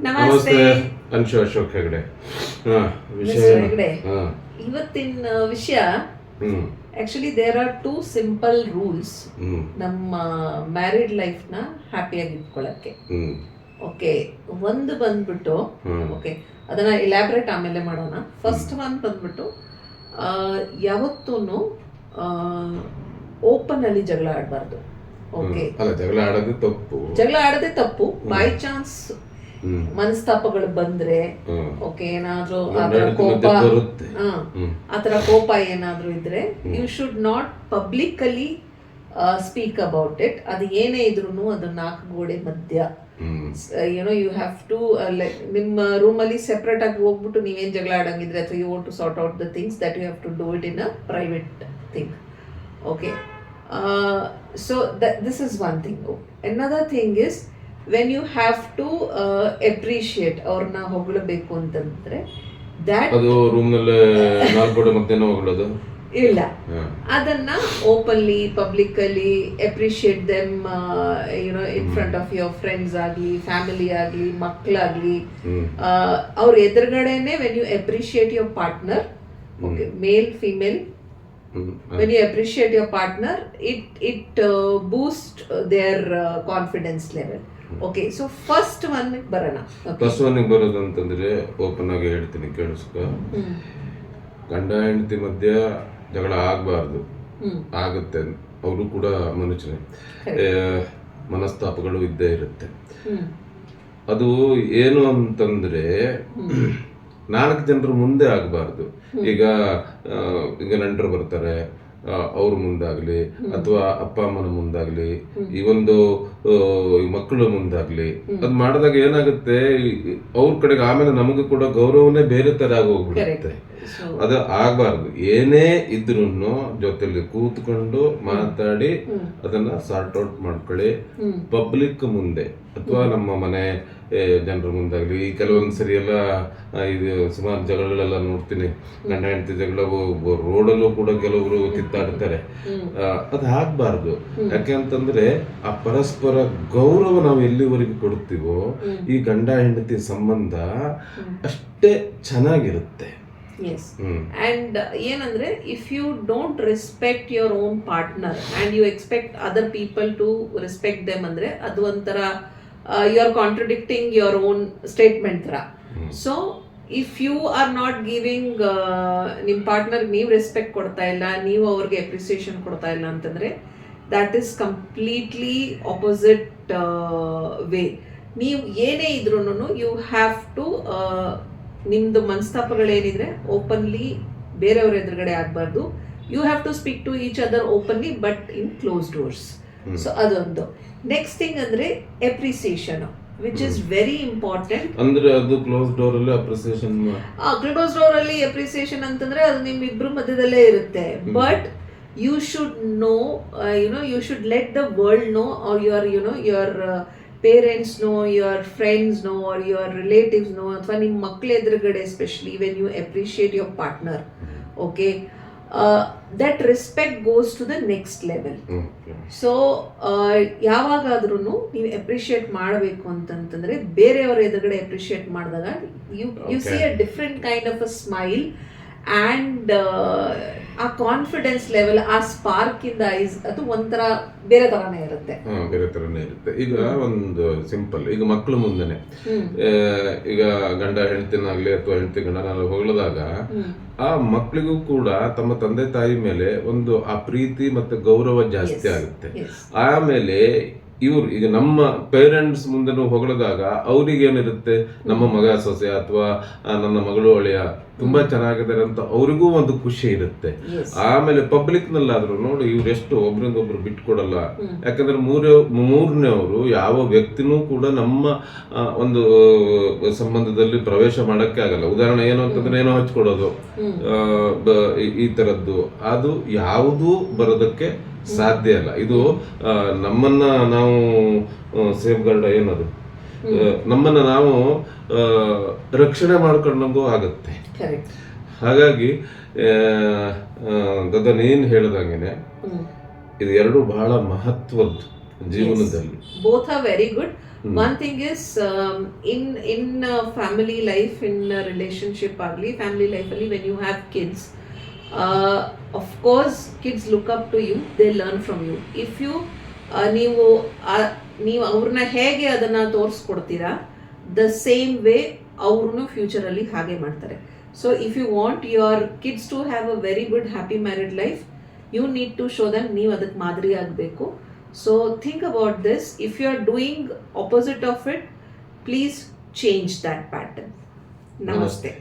ನಮಸ್ತೆ. ಅನ್ಶು ಅಶೋಕ್ ಹೆಗಡೆ. ವಿಷಯ ಇವತ್ತಿನ ವಿಷಯ actually there are 2 simple rules ನಮ್ಮ ಮ್ಯಾರಿಡ್ ಲೈಫ್ ನ ಹ್ಯಾಪಿಯಾಗಿ ಇಟ್ಕೊಳ್ಳಕ್ಕೆ. ಓಕೆ, ಒಂದು ಬಂದ್ಬಿಟ್ಟು ಓಕೆ ಅದನ್ನ ಇಲಾಬ್ರೇಟ್ ಆಮೇಲೆ ಮಾಡೋಣ. ಫಸ್ಟ್ ಒನ್ ಬಂದ್ಬಿಟ್ಟು ಯಾವತ್ತೂ ಓಪನ್ ಅಲ್ಲಿ ಜಗಳ ಆಡಬಾರ್ದು. ಓಕೆ, ಜಗಳ ಆಡೋದೇ ತಪ್ಪು. ಬೈ ಚಾನ್ಸ್ ಮನಸ್ತಾಪಗಳು ಬಂದ್ರೆ ಓಕೆ, ಏನಾದ್ರೂ ಆತರ ಕೋಪ ಏನಾದ್ರೂ ಇದ್ರೆ you should not publicly speak about it. ಅದು ಏನೇ ಇದ್ರು ಅದು 4 ಗೋಡೆ ಮಧ್ಯ ಯು ಹ್ಯಾವ್ ಟು ನಿಮ್ಮ ರೂಮಲ್ಲಿ ಸೆಪರೇಟ್ ಆಗಿ ಹೋಗ್ಬಿಟ್ಟು ನೀವೇನ್ ಜಗಳ ಆಡಂಗಿದ್ರೆ ಅಥವಾ you want to sort out the things that you have to do it in a private thing. Okay, so this is one thing. Another thing is when you have to appreciate ಅವ್ರನ್ನ ಹೊಗಳಬೇಕು ಅಂತಂದ್ರೆ that ಅದು room ನಲ್ಲಿ 4 ಗೋಡೆ ಮಧ್ಯೆ ಹೊಗಳೋದು ಇಲ್ಲ, ಅದನ್ನ openly publicly appreciate them in front of your friends ಆಗ್ಲಿ, ಫ್ಯಾಮಿಲಿ ಆಗ್ಲಿ, ಮಕ್ಕಳಾಗ್ಲಿ, ಅವ್ರ ಎದುರುಗಡೆನೆ when you appreciate your partner, okay, male female, when you appreciate your partner, it boosts their confidence level. Okay, so first one ಬರೋಣ. First one ಬರೋದು ಅಂತಂದ್ರೆ open ಆಗಿ ಹೇಳ್ತೀನಿ, ಕೇಳಿಸ್ಕೊ. ಗಂಡ ಹೆಂಡತಿ ಮಧ್ಯ ಜಗಳ ಆಗಬಾರ್ದು, ಆಗುತ್ತೆ. ಅವರು ಕೂಡ ಮನುಷ್ಯನೇ, ಮನಸ್ತಾಪಗಳು ಇದ್ದೇ ಇರುತ್ತೆ. ಅದು ಏನು ಅಂತಂದ್ರೆ 4 ಜನರ ಮುಂದೆ ಆಗಬಾರ್ದು. ಈಗ ನೆಂಟರು ಬರ್ತಾರೆ, ಅವ್ರ ಮುಂದಾಗ್ಲಿ ಅಥವಾ ಅಪ್ಪ ಅಮ್ಮನ ಮುಂದಾಗ್ಲಿ, ಈ ಒಂದು ಮಕ್ಕಳ ಮುಂದಾಗ್ಲಿ, ಅದ್ ಮಾಡಿದಾಗ ಏನಾಗುತ್ತೆ, ಅವ್ರ ಕಡೆಗೆ ಆಮೇಲೆ ನಮಗೂ ಕೂಡ ಗೌರವನೇ ಬೇರೆ ತರ ಆಗೋಗ್ಬಿಡುತ್ತೆ. ಅದು ಆಗ್ಬಾರ್ದು. ಏನೇ ಇದ್ರು ಜೊತೆಲಿ ಕೂತ್ಕೊಂಡು ಮಾತಾಡಿ ಅದನ್ನ ಸಾರ್ಟ್ ಔಟ್ ಮಾಡ್ಕೊಳ್ಳಿ. ಪಬ್ಲಿಕ್ ಮುಂದೆ ಅಥವಾ ನಮ್ಮ ಮನೆ ಜನರ ಮುಂದಾಗ್ಲಿ. ಕೆಲವೊಂದ್ಸರಿ ಎಲ್ಲ ಇದು ಸುಮಾರು ಜಗಳಗಳೆಲ್ಲ ನೋಡ್ತೀನಿ, ಗಂಡ ಹೆಂಡತಿ ಜಗಳ ರೋಡಲ್ಲೂ ಕೂಡ ಕೆಲವರು ಕಿತ್ತಾಡ್ತಾರೆ. ಅದು ಆಗ್ಬಾರ್ದು. ಯಾಕೆಂತಂದ್ರೆ ಆ ಪರಸ್ಪರ ಗೌರವ ನಾವು ಎಲ್ಲಿವರೆಗೂ ಕೊಡ್ತೀವೋ ಈ ಗಂಡ ಹೆಂಡತಿ ಸಂಬಂಧ ಅಷ್ಟೇ ಚೆನ್ನಾಗಿರುತ್ತೆ. Yes. And ಏನಂದ್ರೆ if you don't respect your own partner and you expect other people to respect them ಅಂದ್ರೆ ಅದು ಒಂಥರ you are contradicting your own statement ತರ. So if you are not giving ನಿಮ್ಮ ಪಾರ್ಟ್ನರ್ ನೀವು ರೆಸ್ಪೆಕ್ಟ್ ಕೊಡ್ತಾ ಇಲ್ಲ, ನೀವು ಅವ್ರಿಗೆ ಅಪ್ರಿಸಿಯೇಷನ್ ಕೊಡ್ತಾ ಇಲ್ಲ ಅಂತಂದ್ರೆ that is completely opposite way. ನೀವು ಏನೇ ಇದ್ರೂನು you have to ನಿಮ್ದು ಮನಸ್ತಾಪಗಳೇನಿದ್ರೆ ಓಪನ್ಲಿ ಬೇರೆಯವ್ರ ಎದುರುಗಡೆ ಆಗ್ಬಾರ್ದು. You have to speak to each other openly but in close doors. So ಅದೊಂದು. ನೆಕ್ಸ್ಟ್ ಥಿಂಗ್ ಅಂದ್ರೆ appreciation, which is very important. ಅಂದ್ರೆ ಅದು ಕ್ಲೋಸ್ ಡೋರ್ ಅಲ್ಲಿ ಅಪ್ರಿಸಿಯೇಷನ್, ಕ್ಲೋಸ್ ಡೋರ್ ಅಲ್ಲಿ ಅಪ್ರಿಸಿಯೇಷನ್ ಅಂತಂದ್ರೆ ಅದು ನಿಮ್ಮಿಬ್ರು ಮಧ್ಯದಲ್ಲೇ ಇರುತ್ತೆ. But you should know, you should let the world know, or your parents know, your friends know, or your relatives know, ಅಥವಾ ನಿಮ್ಮ ಮಕ್ಕಳ ಎದುರುಗಡೆ especially when you appreciate your partner, okay, that respect goes to the next level. So ಯಾವಾಗಾದ್ರೂ ನೀವು appreciate ಮಾಡಬೇಕು ಅಂತಂತಂದ್ರೆ ಬೇರೆಯವರ ಎದುರುಗಡೆ ಅಪ್ರಿಷಿಯೇಟ್ ಮಾಡಿದಾಗ U C a different kind of a smile and ಆ ಕಾನ್ಫಿಡೆನ್ಸ್ ಲೆವೆಲ್, ಆ ಸ್ಪಾರ್ಕ್ ಇಂದ ಅದು ಒಂಥರ ಬೇರೆ ತರಾನೇ ಇರುತ್ತೆ. ಈಗ ಒಂದು ಸಿಂಪಲ್, ಈಗ ಮಕ್ಕಳ ಮುಂದೆನೆ ಈಗ ಗಂಡ ಹೆಂಡತಿನಾಗ್ಲಿ ಅಥವಾ ಹೆಂಡತಿ ಗಂಡನಾಗ್ಲಿ ಹೊಗಳದಾಗ ಆ ಮಕ್ಕಳಿಗೂ ಕೂಡ ತಮ್ಮ ತಂದೆ ತಾಯಿ ಮೇಲೆ ಒಂದು ಆ ಪ್ರೀತಿ ಮತ್ತೆ ಗೌರವ ಜಾಸ್ತಿ ಆಗುತ್ತೆ. ಆಮೇಲೆ ಇವ್ರು ಈಗ ನಮ್ಮ ಪೇರೆಂಟ್ಸ್ ಮುಂದೆ ಹೊಗಳಿದಾಗ ಅವ್ರಿಗೆ ಏನಿರುತ್ತೆ, ನಮ್ಮ ಮಗ ಸೊಸೆ ಅಥವಾ ನನ್ನ ಮಗಳು ಅಳಿಯ ತುಂಬಾ ಚೆನ್ನಾಗಿದ್ದಾರೆ ಅಂತ ಅವ್ರಿಗೂ ಒಂದು ಖುಷಿ ಇರುತ್ತೆ. ಆಮೇಲೆ ಪಬ್ಲಿಕ್ ನಲ್ಲಾದ್ರು ನೋಡಿ ಇವ್ರೆಷ್ಟು ಒಬ್ರಿಂದ ಒಬ್ರು ಬಿಟ್ಕೊಡಲ್ಲ. ಯಾಕಂದ್ರೆ ಮೂರನೇವರು ಯಾವ ವ್ಯಕ್ತಿನೂ ಕೂಡ ನಮ್ಮ ಒಂದು ಸಂಬಂಧದಲ್ಲಿ ಪ್ರವೇಶ ಮಾಡಕ್ಕೆ ಆಗಲ್ಲ. ಉದಾಹರಣೆ ಏನು ಅಂತಂದ್ರೆ ಏನೋ ಹಚ್ಕೊಡೋದು, ಈ ತರದ್ದು ಅದು ಯಾವುದೂ ಬರೋದಕ್ಕೆ ಸಾಧ್ಯ ಅಲ್ಲ. ಇದು ನಮ್ಮನ್ನ ನಾವು ಸೇಫ್ ಗಾರ್ಡ್ ಏನದು ನಮ್ಮನ್ನ ನಾವು ರಕ್ಷಣೆ ಮಾಡ್ಕೊಂಡಂಗೂ ಆಗತ್ತೆ. ಹಾಗಾಗಿ ಗಗನ್ ಏನ್ ಹೇಳ್ದಂಗೆನೆ ಇದು ಎರಡು ಬಹಳ ಮಹತ್ವದ್ದು ಜೀವನದಲ್ಲಿ. Both are very good. One thing is in family life, in a relationship agli, family life ali, when you have kids, of course kids look up to you, they learn from you. If you ನೀವು ಅವ್ರನ್ನ ಹೇಗೆ ಅದನ್ನ ತೋರಿಸ್ಕೊಡ್ತೀರಾ, the same way ಅವ್ರೂ ಫ್ಯೂಚರಲ್ಲಿ ಹಾಗೆ ಮಾಡ್ತಾರೆ. So if you want your kids to have a very good happy married life, you need to show them, ನೀವು ಅದಕ್ಕೆ ಮಾದರಿ ಆಗಬೇಕು. So think about this. If you are doing opposite of it, please change that pattern. ನಮಸ್ತೆ.